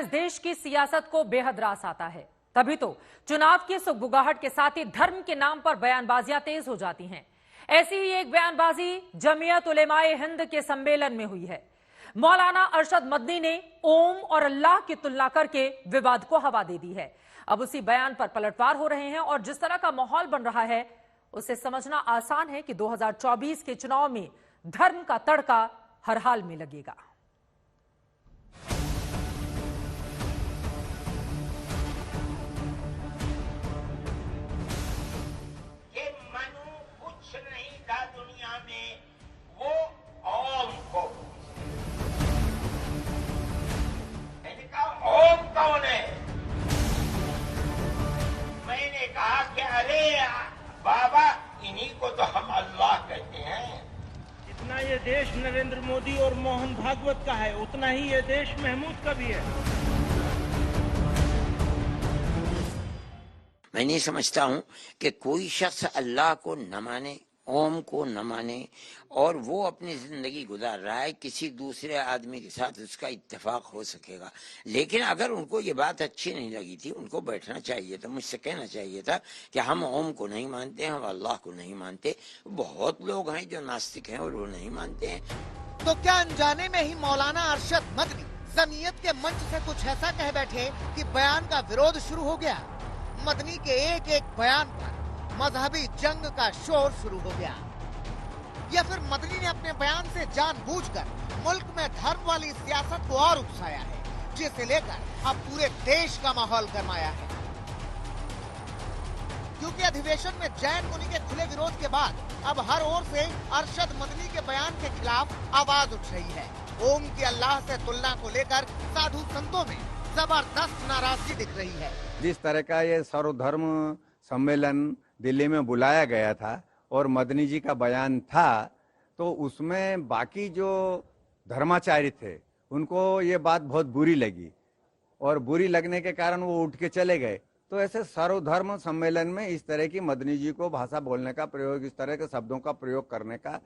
इस देश की सियासत को बेहद रास आता है। तभी तो चुनाव की सुगबुगाहट के साथ ही धर्म के नाम पर बयानबाजियां तेज हो जाती हैं। ऐसी ही एक बयानबाजी जमीयत उलेमाए हिंद के सम्मेलन में हुई है। मौलाना अरशद मदनी ने ओम और अल्लाह की तुलना करके विवाद को हवा दे दी है। अब उसी बयान पर पलटवार हो रहे हैं और जिस तरह का माहौल बन रहा है उसे समझना आसान है कि 2024 के चुनाव में धर्म का तड़का हर हाल में लगेगा। ये मनु कुछ नहीं था दुनिया में, वो ओम को। मैंने कहा ओम कौन है? मैंने कहा कि अरे बाबा इन्हीं को तो हम अल्लाह कहते हैं। जितना ये देश नरेंद्र मोदी और मोहन भागवत का है उतना ही ये देश महमूद का भी है। मैं नहीं समझता हूं कि कोई शख्स अल्लाह को न माने, ओम को न माने और वो अपनी जिंदगी गुजार रहा है, किसी दूसरे आदमी के साथ उसका इत्तेफाक हो सकेगा। लेकिन अगर उनको ये बात अच्छी नहीं लगी थी, उनको बैठना चाहिए था, मुझसे कहना चाहिए था कि हम ओम को नहीं मानते, हम अल्लाह को नहीं मानते। बहुत लोग हैं जो नास्तिक हैं और वो नहीं मानते हैं। तो क्या अनजाने में ही मौलाना अरशद मदनी जमीयत के मंच से कुछ ऐसा कह बैठे कि बयान का विरोध शुरू हो गया? मदनी के एक एक बयान पर मजहबी जंग का शोर शुरू हो गया, या फिर मदनी ने अपने बयान से जानबूझकर मुल्क में धर्म वाली सियासत को और उकसाया है, जिसे लेकर अब पूरे देश का माहौल गरमाया है। क्योंकि अधिवेशन में जैन मुनि के खुले विरोध के बाद अब हर ओर से अरशद मदनी के बयान के खिलाफ आवाज उठ रही है। ओम की अल्लाह से तुलना को लेकर साधु संतों में जबरदस्त नाराजगी दिख रही है। जिस तरह का ये सर्वधर्म सम्मेलन दिल्ली में बुलाया गया था और मदनी जी का बयान था, तो उसमें बाकी जो धर्माचार्य थे उनको ये बात बहुत बुरी लगी और बुरी लगने के कारण वो उठ के चले गए। तो ऐसे सर्वधर्म सम्मेलन में इस तरह की मदनी जी को भाषा बोलने का प्रयोग, इस तरह के शब्दों का प्रयोग करने का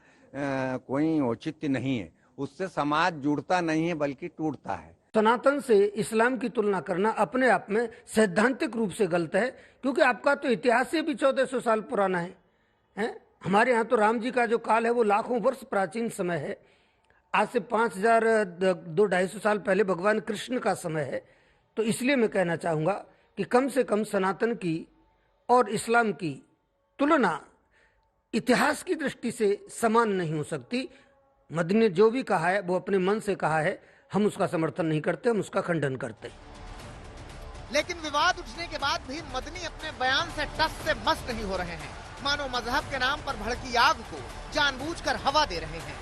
कोई औचित्य नहीं है। उससे समाज जुड़ता नहीं है बल्कि टूटता है। सनातन से इस्लाम की तुलना करना अपने आप में सैद्धांतिक रूप से गलत है, क्योंकि आपका तो इतिहास से भी 1400 साल पुराना है? हमारे यहाँ तो राम जी का जो काल है वो लाखों वर्ष प्राचीन समय है। आज से 5250 साल पहले भगवान कृष्ण का समय है। तो इसलिए मैं कहना चाहूँगा कि कम से कम सनातन की और इस्लाम की तुलना इतिहास की दृष्टि से समान नहीं हो सकती। मदनी ने जो भी कहा है वो अपने मन से कहा है, हम उसका समर्थन नहीं करते, हम उसका खंडन करते। लेकिन विवाद उठने के बाद भी मदनी अपने बयान से टस से मस नहीं हो रहे हैं, मानो मजहब के नाम पर भड़की आग को जानबूझकर हवा दे रहे हैं।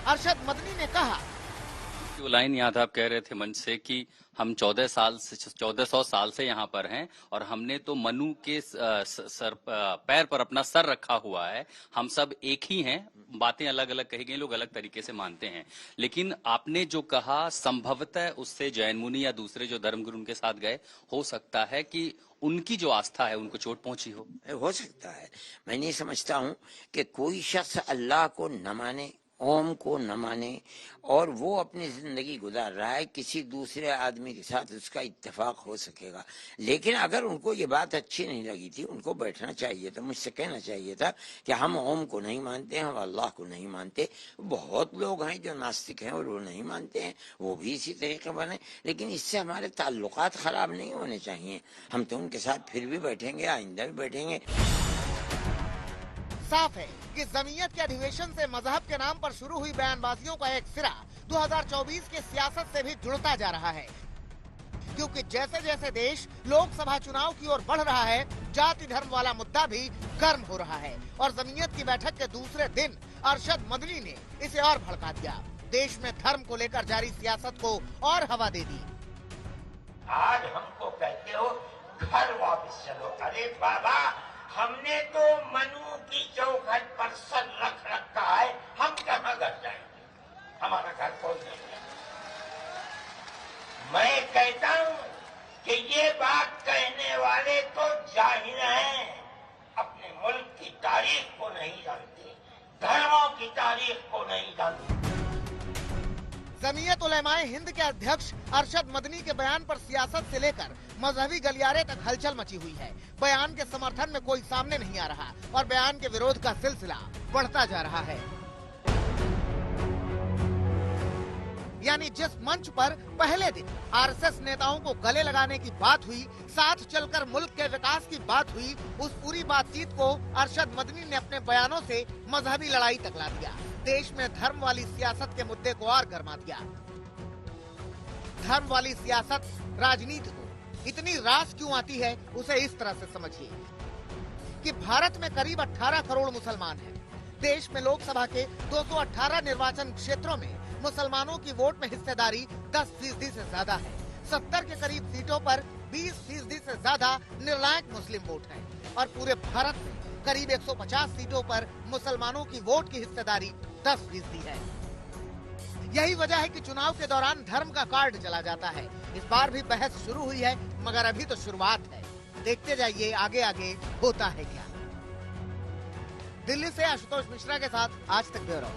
अरशद मदनी ने कहा, जो लाइन याद आप कह रहे थे मंच से कि हम 1400 साल से यहाँ पर हैं और हमने तो मनु के पैर पर अपना सर रखा हुआ है, हम सब एक ही हैं। बातें अलग अलग कही गई, लोग अलग तरीके से मानते हैं। लेकिन आपने जो कहा संभवतः उससे जैन मुनि या दूसरे जो धर्मगुरु उनके साथ गए, हो सकता है कि उनकी जो आस्था है उनको चोट पहुंची हो सकता है। मैं नहीं समझता हूं कि कोई शख्स अल्लाह को न माने, ओम को न माने और वो अपनी जिंदगी गुजार रहा है, किसी दूसरे आदमी के साथ उसका इत्तेफाक हो सकेगा। लेकिन अगर उनको ये बात अच्छी नहीं लगी थी, उनको बैठना चाहिए था, मुझसे कहना चाहिए था कि हम ओम को नहीं मानते, हम अल्लाह को नहीं मानते। बहुत लोग हैं जो नास्तिक हैं और वो नहीं मानते हैं, वो भी इसी तरीके बने। लेकिन इससे हमारे ताल्लुकात खराब नहीं होने चाहिए। हम तो उनके साथ फिर भी बैठेंगे, आइंदा भी बैठेंगे। साफ है कि जमीयत के अधिवेशन से मजहब के नाम पर शुरू हुई बयानबाजियों का एक सिरा 2024 की सियासत से भी जुड़ता जा रहा है, क्योंकि जैसे जैसे देश लोकसभा चुनाव की ओर बढ़ रहा है, जाति धर्म वाला मुद्दा भी गर्म हो रहा है। और जमीयत की बैठक के दूसरे दिन अरशद मदनी ने इसे और भड़का दिया, देश में धर्म को लेकर जारी सियासत को और हवा दे दी। आज हमको कहते हो घर वापस चलो। अरे बाबा, हमने तो मनु की चौखट पर सर रख रखा है, हम कहाँ घर जाएंगे? हमारा घर कोई नहीं है। मैं कहता हूँ कि ये बात कहने वाले तो जाहिर हैं, अपने मुल्क की तारीख को नहीं जानते, धर्मों की तारीख को नहीं जानते। जमीयत उलेमाए हिंद के अध्यक्ष अरशद मदनी के बयान पर सियासत से लेकर मजहबी गलियारे तक हलचल मची हुई है। बयान के समर्थन में कोई सामने नहीं आ रहा और बयान के विरोध का सिलसिला बढ़ता जा रहा है। यानी जिस मंच पर पहले दिन आरएसएस नेताओं को गले लगाने की बात हुई, साथ चलकर मुल्क के विकास की बात हुई, उस पूरी बातचीत को अरशद मदनी ने अपने बयानों से मजहबी लड़ाई तक ला दिया। देश में धर्म वाली सियासत के मुद्दे को और गर्मा दिया। धर्म वाली सियासत राजनीति को इतनी रास क्यों आती है, उसे इस तरह से समझिए कि भारत में करीब 18 करोड़ मुसलमान हैं। देश में लोकसभा के 218 निर्वाचन क्षेत्रों में मुसलमानों की वोट में हिस्सेदारी 10% से ज्यादा है। 70 के करीब सीटों पर 20% से ज्यादा निर्णायक मुस्लिम वोट है और पूरे भारत में करीब 150 सीटों पर मुसलमानों की वोट की हिस्सेदारी 10% है। यही वजह है कि चुनाव के दौरान धर्म का कार्ड चला जाता है। इस बार भी बहस शुरू हुई है, मगर अभी तो शुरुआत है। देखते जाइए आगे आगे होता है क्या। दिल्ली से आशुतोष मिश्रा के साथ आज तक ब्यूरो।